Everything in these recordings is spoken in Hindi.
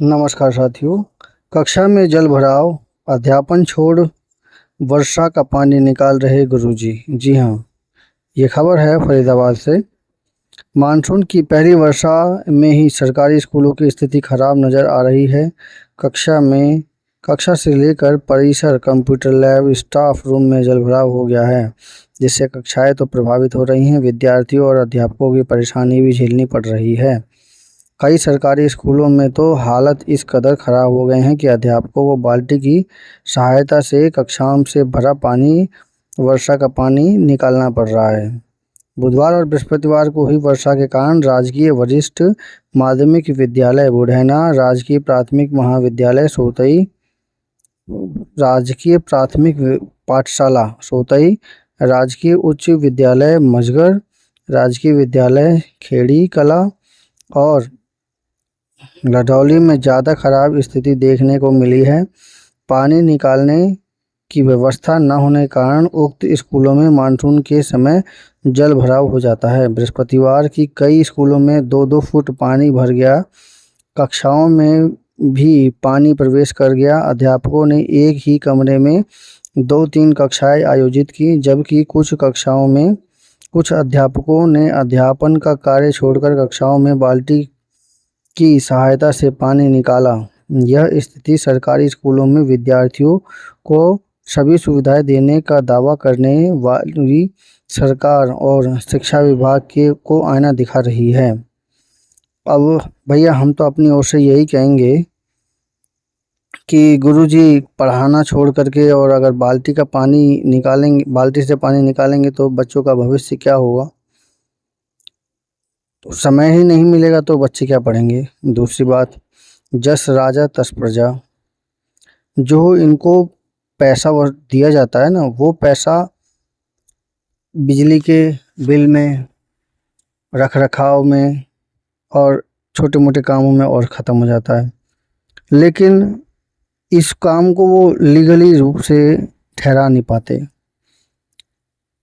नमस्कार साथियों। कक्षा में जल भराव, अध्यापन छोड़ वर्षा का पानी निकाल रहे गुरुजी। जी हाँ, ये खबर है फरीदाबाद से। मानसून की पहली वर्षा में ही सरकारी स्कूलों की स्थिति खराब नज़र आ रही है। कक्षा से लेकर परिसर, कंप्यूटर लैब, स्टाफ रूम में जलभराव हो गया है, जिससे कक्षाएं तो प्रभावित हो रही हैं, विद्यार्थियों और अध्यापकों की परेशानी भी झेलनी पड़ रही है। कई सरकारी स्कूलों में तो हालत इस कदर ख़राब हो गए हैं कि अध्यापकों को बाल्टी की सहायता से कक्षाओं से भरा पानी, वर्षा का पानी निकालना पड़ रहा है। बुधवार और बृहस्पतिवार को हुई वर्षा के कारण राजकीय वरिष्ठ माध्यमिक विद्यालय बुढ़ैना, राजकीय प्राथमिक महाविद्यालय सोतई, राजकीय प्राथमिक पाठशाला सोतई, राजकीय उच्च विद्यालय मझगर, राजकीय विद्यालय खेड़ी कला और लधौली में ज़्यादा खराब स्थिति देखने को मिली है। पानी निकालने की व्यवस्था न होने के कारण उक्त स्कूलों में मानसून के समय जल भराव हो जाता है। बृहस्पतिवार की कई स्कूलों में 2-2 फुट पानी भर गया। कक्षाओं में भी पानी प्रवेश कर गया। अध्यापकों ने एक ही कमरे में 2-3 कक्षाएं आयोजित की, जबकि कुछ अध्यापकों ने अध्यापन का कार्य छोड़कर कक्षाओं में बाल्टी की सहायता से पानी निकाला। यह स्थिति सरकारी स्कूलों में विद्यार्थियों को सभी सुविधाएं देने का दावा करने वाली सरकार और शिक्षा विभाग को आईना दिखा रही है। अब भैया हम तो अपनी ओर से यही कहेंगे कि गुरुजी पढ़ाना छोड़ करके और अगर बाल्टी से पानी निकालेंगे तो बच्चों का भविष्य क्या होगा। तो समय ही नहीं मिलेगा तो बच्चे क्या पढ़ेंगे। दूसरी बात, जस राजा तस प्रजा, जो इनको पैसा दिया जाता है ना, वो पैसा बिजली के बिल में, रख रखाव में और छोटे मोटे कामों में और ख़त्म हो जाता है। लेकिन इस काम को वो लीगली रूप से ठहरा नहीं पाते।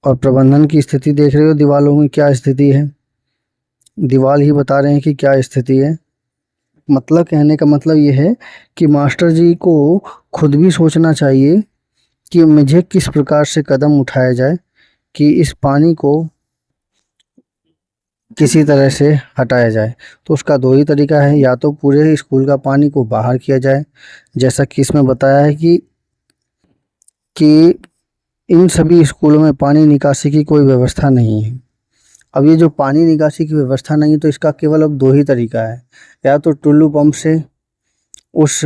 और प्रबंधन की स्थिति देख रहे हो, दीवारों में क्या स्थिति है। दीवार ही बता रहे हैं कि क्या स्थिति है। मतलब कहने का मतलब ये है कि मास्टर जी को खुद भी सोचना चाहिए कि मुझे किस प्रकार से कदम उठाया जाए कि इस पानी को किसी तरह से हटाया जाए। तो उसका 2 ही तरीका है, या तो पूरे स्कूल का पानी को बाहर किया जाए, जैसा कि इसमें बताया है कि इन सभी स्कूलों में पानी निकासी की कोई व्यवस्था नहीं है। अब ये जो पानी निकासी की व्यवस्था नहीं है, तो इसका केवल अब 2 ही तरीका है, या तो टुल्लू पंप से उस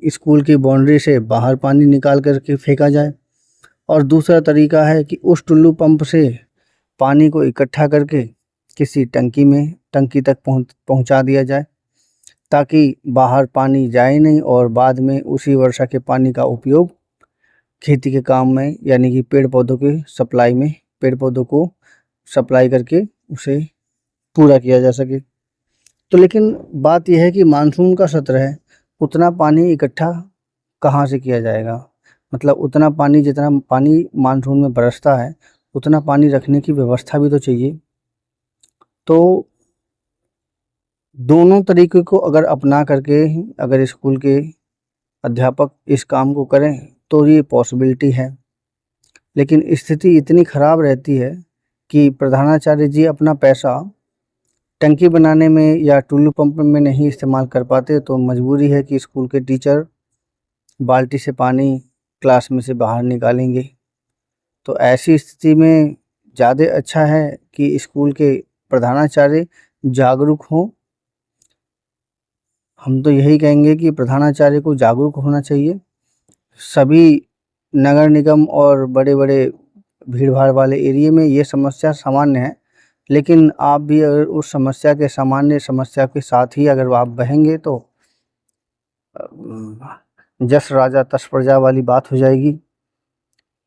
स्कूल की बाउंड्री से बाहर पानी निकाल करके फेंका जाए, और दूसरा तरीका है कि उस टुल्लू पंप से पानी को इकट्ठा करके किसी टंकी तक पहुंचा दिया जाए, ताकि बाहर पानी जाए नहीं और बाद में उसी वर्षा के पानी का उपयोग खेती के काम में, यानी कि पेड़ पौधों को सप्लाई करके उसे पूरा किया जा सके। तो लेकिन बात यह है कि मानसून का सत्र है, उतना पानी इकट्ठा कहाँ से किया जाएगा। मतलब उतना पानी, जितना पानी मानसून में बरसता है, उतना पानी रखने की व्यवस्था भी तो चाहिए। तो दोनों तरीके को अगर अपना करके अगर स्कूल के अध्यापक इस काम को करें तो ये पॉसिबिलिटी है। लेकिन स्थिति इतनी ख़राब रहती है कि प्रधानाचार्य जी अपना पैसा टंकी बनाने में या टुल्लू पंप में नहीं इस्तेमाल कर पाते, तो मजबूरी है कि स्कूल के टीचर बाल्टी से पानी क्लास में से बाहर निकालेंगे। तो ऐसी स्थिति में ज़्यादा अच्छा है कि स्कूल के प्रधानाचार्य जागरूक हों। हम तो यही कहेंगे कि प्रधानाचार्य को जागरूक होना चाहिए। सभी नगर निगम और बड़े-बड़े भीड़-भाड़ वाले एरिया में ये समस्या सामान्य है, लेकिन आप भी अगर उस सामान्य समस्या के साथ ही अगर आप बहेंगे तो जस राजा तस प्रजा वाली बात हो जाएगी।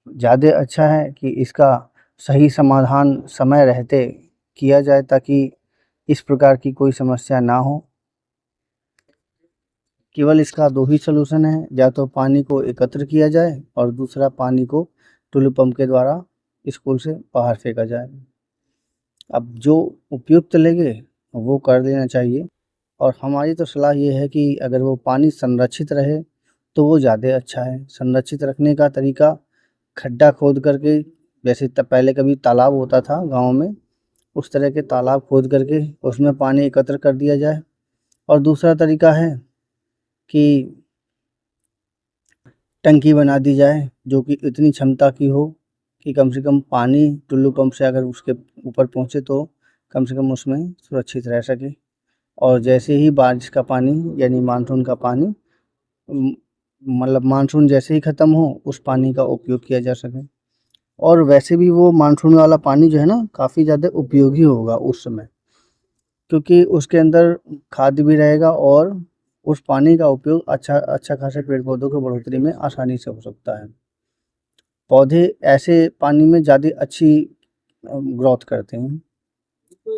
ज़्यादा अच्छा है कि इसका सही समाधान समय रहते किया जाए, ताकि इस प्रकार की कोई समस्या ना हो। केवल इसका 2 ही सलूशन है, या तो पानी को एकत्र किया जाए और दूसरा पानी को टुल्लू पंप के द्वारा स्कूल से बाहर फेंका जाए। अब जो उपयुक्त लगे वो कर देना चाहिए। और हमारी तो सलाह ये है कि अगर वो पानी संरक्षित रहे तो वो ज़्यादा अच्छा है। संरक्षित रखने का तरीका खड्डा खोद करके, जैसे पहले कभी तालाब होता था गाँव में, उस तरह के तालाब खोद करके उसमें पानी एकत्र कर दिया जाए। और दूसरा तरीका है कि टंकी बना दी जाए जो कि इतनी क्षमता की हो कि कम से कम पानी टुल्लू पंप से अगर उसके ऊपर पहुँचे तो कम से कम उसमें सुरक्षित रह सके। और जैसे ही बारिश का पानी यानी मानसून का पानी मतलब मानसून जैसे ही ख़त्म हो उस पानी का उपयोग किया जा सके। और वैसे भी वो मानसून वाला पानी जो है ना काफ़ी ज़्यादा उपयोगी होगा उस समय, क्योंकि उसके अंदर खाद भी रहेगा और उस पानी का उपयोग अच्छा खासा पेड़ पौधों की बढ़ोतरी में आसानी से हो सकता है। पौधे ऐसे पानी में ज़्यादा अच्छी ग्रोथ करते हैं।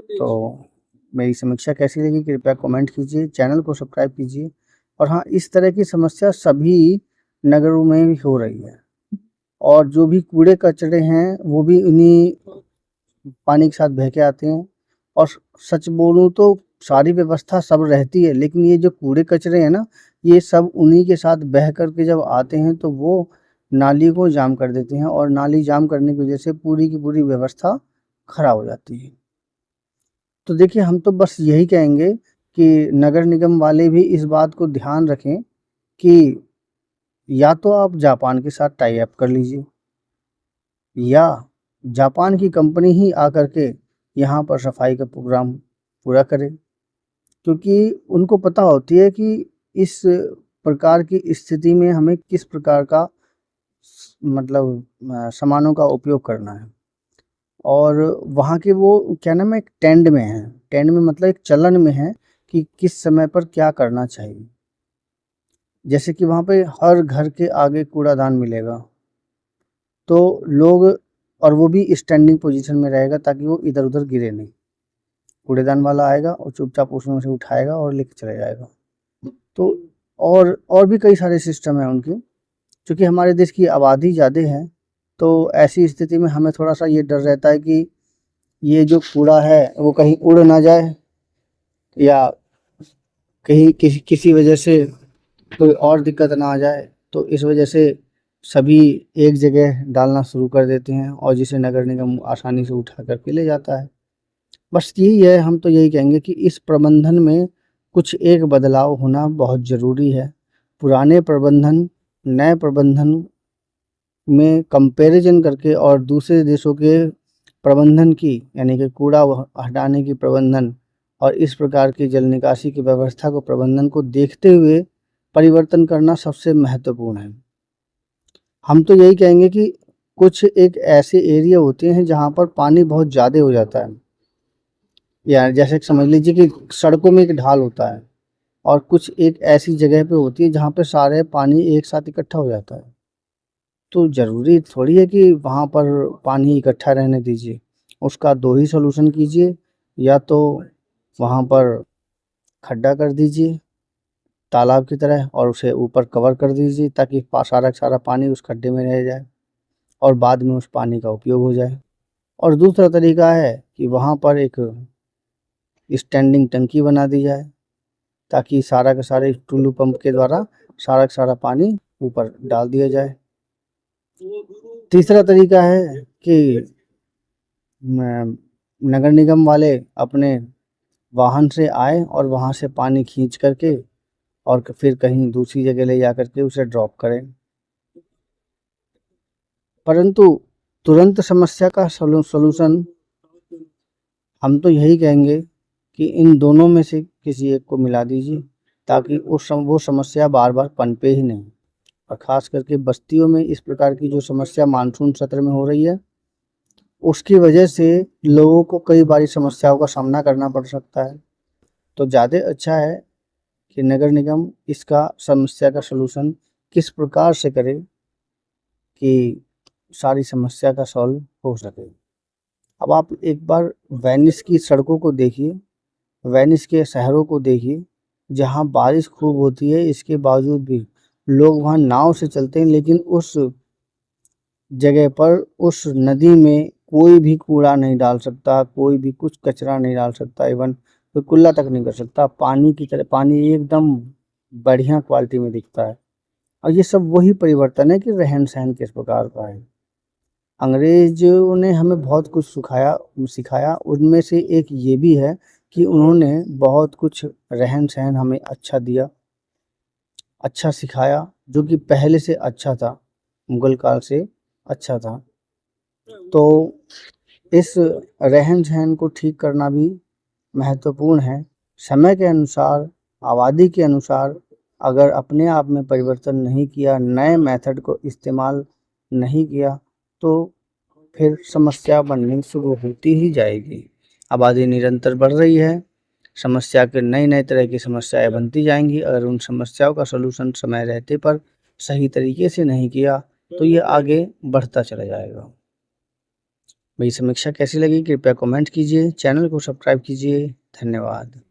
तो मेरी समीक्षा कैसी लगी कृपया कमेंट कीजिए, चैनल को सब्सक्राइब कीजिए। और हाँ, इस तरह की समस्या सभी नगरों में भी हो रही है और जो भी कूड़े कचरे हैं वो भी इन्हीं पानी के साथ बह के आते हैं। और सच बोलूँ तो सारी व्यवस्था सब रहती है, लेकिन ये जो कूड़े कचरे हैं ना, ये सब उन्हीं के साथ बह कर के जब आते हैं तो वो नाली को जाम कर देते हैं और नाली जाम करने की वजह से पूरी की पूरी व्यवस्था खराब हो जाती है। तो देखिए, हम तो बस यही कहेंगे कि नगर निगम वाले भी इस बात को ध्यान रखें कि या तो आप जापान के साथ टाई अप कर लीजिए या जापान की कंपनी ही आकर के यहाँ पर सफाई का प्रोग्राम पूरा करे, क्योंकि उनको पता होती है कि इस प्रकार की स्थिति में हमें किस प्रकार का मतलब सामानों का उपयोग करना है। और वहाँ के वो क्या नाम है, एक ट्रेंड में है, ट्रेंड में मतलब एक चलन में है कि किस समय पर क्या करना चाहिए। जैसे कि वहाँ पे हर घर के आगे कूड़ादान मिलेगा, तो लोग, और वो भी स्टैंडिंग पोजीशन में रहेगा ताकि वो इधर उधर गिरे नहीं। कूड़ेदान वाला आएगा और चुपचाप उसमें से उठाएगा और लेके चले जाएगा। तो और भी कई सारे सिस्टम हैं उनके। चूँकि हमारे देश की आबादी ज़्यादा है तो ऐसी स्थिति में हमें थोड़ा-सा ये डर रहता है कि ये जो कूड़ा है वो कहीं उड़ ना जाए या कहीं किसी वजह से कोई और दिक्कत ना आ जाए। तो इस वजह से सभी एक जगह डालना शुरू कर देते हैं और जिसे नगर निगम आसानी से उठा कर के ले जाता है। बस यही है, हम तो यही कहेंगे कि इस प्रबंधन में कुछ एक बदलाव होना बहुत ज़रूरी है। पुराने प्रबंधन नए प्रबंधन में कंपैरिजन करके और दूसरे देशों के प्रबंधन की यानी कि कूड़ा हटाने की प्रबंधन और इस प्रकार की जल निकासी की व्यवस्था को प्रबंधन को देखते हुए परिवर्तन करना सबसे महत्वपूर्ण है। हम तो यही कहेंगे कि कुछ एक ऐसे एरिया होते हैं जहाँ पर पानी बहुत ज़्यादा हो जाता है, या जैसे कि समझ लीजिए कि सड़कों में एक ढाल होता है और कुछ एक ऐसी जगह पे होती है जहाँ पे सारे पानी एक साथ इकट्ठा हो जाता है। तो ज़रूरी थोड़ी है कि वहाँ पर पानी इकट्ठा रहने दीजिए, उसका दो ही सॉल्यूशन कीजिए, या तो वहाँ पर खड्डा कर दीजिए तालाब की तरह और उसे ऊपर कवर कर दीजिए ताकि सारा का सारा पानी उस खड्डे में रह जाए और बाद में उस पानी का उपयोग हो जाए। और दूसरा तरीका है कि वहाँ पर एक स्टैंडिंग टंकी बना दी जाए ताकि सारा का सारे टुल्लू पंप के द्वारा सारा का सारा पानी ऊपर डाल दिया जाए। तीसरा तरीका है कि नगर निगम वाले अपने वाहन से आए और वहाँ से पानी खींच करके और फिर कहीं दूसरी जगह ले जा करके उसे ड्रॉप करें। परंतु तुरंत समस्या का सॉल्यूशन हम तो यही कहेंगे कि इन दोनों में से किसी एक को मिला दीजिए ताकि वो समस्या बार बार पनपे ही नहीं। और ख़ास करके बस्तियों में इस प्रकार की जो समस्या मानसून सत्र में हो रही है उसकी वजह से लोगों को कई बारी समस्याओं का सामना करना पड़ सकता है। तो ज़्यादा अच्छा है कि नगर निगम इसका समस्या का सलूशन किस प्रकार से करे कि सारी समस्या का सॉल्व हो सके। अब आप एक बार वेनिस की सड़कों को देखिए, वेनिस के शहरों को देखिए, जहाँ बारिश खूब होती है इसके बावजूद भी लोग वहाँ नाव से चलते हैं, लेकिन उस जगह पर उस नदी में कोई भी कूड़ा नहीं डाल सकता, कोई भी कुछ कचरा नहीं डाल सकता। इवन कोई कुल्ला तक नहीं कर सकता। पानी की तरह पानी एकदम बढ़िया क्वालिटी में दिखता है। और ये सब वही परिवर्तन है कि रहन सहन किस प्रकार का है। अंग्रेजों ने हमें बहुत कुछ सिखाया, उनमें से एक ये भी है कि उन्होंने बहुत कुछ रहन सहन हमें अच्छा दिया, अच्छा सिखाया, जो कि पहले से अच्छा था, मुगल काल से अच्छा था। तो इस रहन सहन को ठीक करना भी महत्वपूर्ण है। समय के अनुसार, आबादी के अनुसार अगर अपने आप में परिवर्तन नहीं किया, नए मेथड को इस्तेमाल नहीं किया, तो फिर समस्या बननी शुरू होती ही जाएगी। आबादी निरंतर बढ़ रही है, समस्या के नए-नए तरह की समस्याएँ बनती जाएँगी। अगर उन समस्याओं का सॉल्यूशन समय रहते पर सही तरीके से नहीं किया, तो ये आगे बढ़ता चला जाएगा। मेरी समीक्षा कैसी लगी कृपया कमेंट कीजिए, चैनल को सब्सक्राइब कीजिए। धन्यवाद।